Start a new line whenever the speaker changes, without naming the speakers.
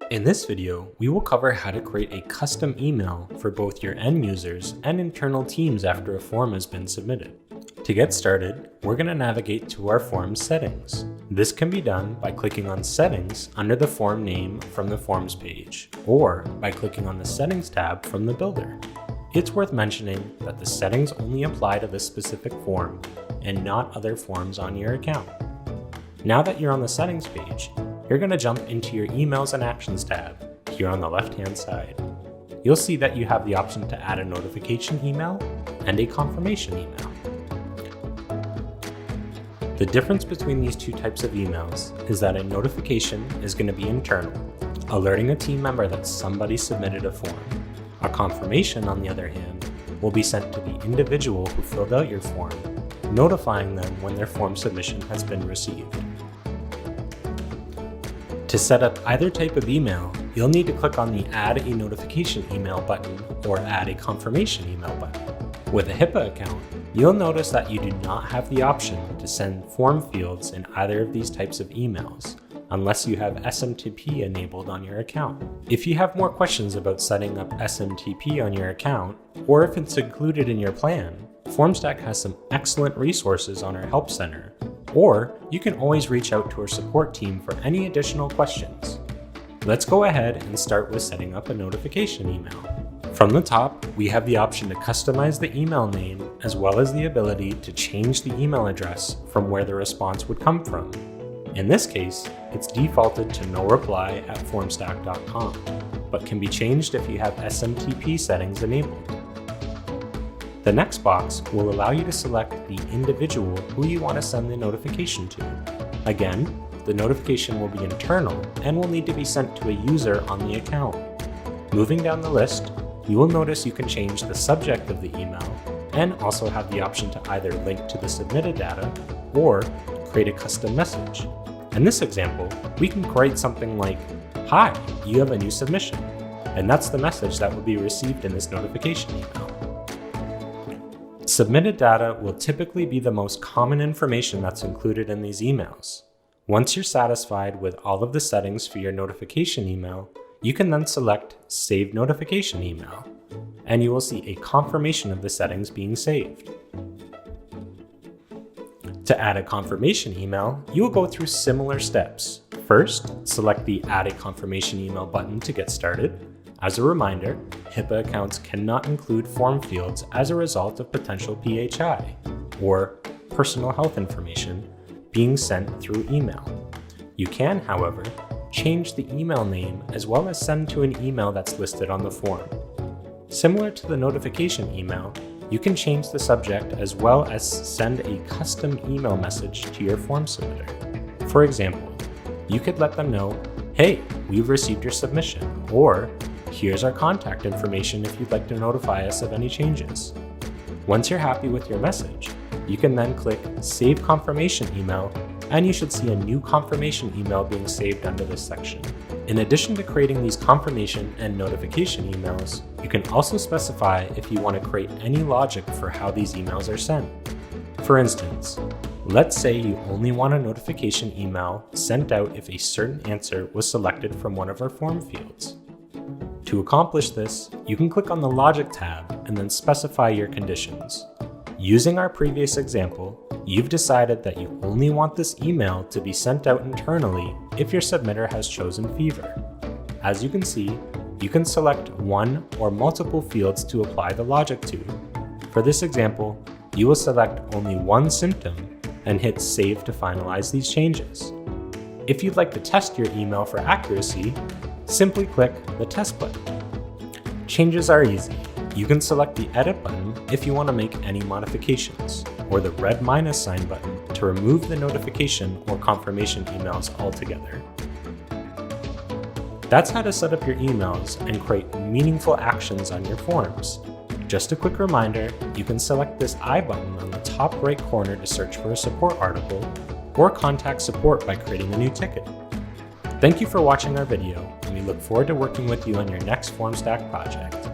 In this video, we will cover how to create a custom email for both your end users and internal teams after a form has been submitted. To get started, we're going to navigate to our form settings. This can be done by clicking on Settings under the form name from the Forms page, or by clicking on the Settings tab from the Builder. It's worth mentioning that the settings only apply to this specific form and not other forms on your account. Now that you're on the Settings page, you're going to jump into your Emails and Actions tab here on the left-hand side. You'll see that you have the option to add a notification email and a confirmation email. The difference between these two types of emails is that a notification is going to be internal, alerting a team member that somebody submitted a form. A confirmation, on the other hand, will be sent to the individual who filled out your form, notifying them when their form submission has been received. To set up either type of email, you'll need to click on the Add a Notification Email button or Add a Confirmation Email button. With a HIPAA account, you'll notice that you do not have the option to send form fields in either of these types of emails, unless you have SMTP enabled on your account. If you have more questions about setting up SMTP on your account, or if it's included in your plan, FormStack has some excellent resources on our Help Center, or you can always reach out to our support team for any additional questions. Let's go ahead and start with setting up a notification email. From the top, we have the option to customize the email name, as well as the ability to change the email address from where the response would come from. In this case, it's defaulted to noreply@formstack.com, but can be changed if you have SMTP settings enabled. The next box will allow you to select the individual who you want to send the notification to. Again, the notification will be internal and will need to be sent to a user on the account. Moving down the list, you will notice you can change the subject of the email and also have the option to either link to the submitted data or create a custom message. In this example, we can create something like, "Hi, you have a new submission," and that's the message that will be received in this notification email. Submitted data will typically be the most common information that's included in these emails. Once you're satisfied with all of the settings for your notification email, you can then select Save Notification Email, and you will see a confirmation of the settings being saved. To add a confirmation email, you will go through similar steps. First, select the Add a Confirmation Email button to get started. As a reminder, HIPAA accounts cannot include form fields as a result of potential PHI, or personal health information, being sent through email. You can, however, change the email name as well as send to an email that's listed on the form. Similar to the notification email, you can change the subject as well as send a custom email message to your form submitter. For example, you could let them know, "Hey, we've received your submission," or "Here's our contact information if you'd like to notify us of any changes." Once you're happy with your message, you can then click Save Confirmation Email, and you should see a new confirmation email being saved under this section. In addition to creating these confirmation and notification emails, you can also specify if you want to create any logic for how these emails are sent. For instance, let's say you only want a notification email sent out if a certain answer was selected from one of our form fields. To accomplish this, you can click on the Logic tab and then specify your conditions. Using our previous example, you've decided that you only want this email to be sent out internally if your submitter has chosen Fever. As you can see, you can select one or multiple fields to apply the logic to. For this example, you will select only one symptom and hit Save to finalize these changes. If you'd like to test your email for accuracy, simply click the Test button. Changes are easy. You can select the Edit button if you want to make any modifications, or the red minus sign button to remove the notification or confirmation emails altogether. That's how to set up your emails and create meaningful actions on your forms. Just a quick reminder, you can select this I button on the top right corner to search for a support article, or contact support by creating a new ticket. Thank you for watching our video, and we look forward to working with you on your next FormStack project.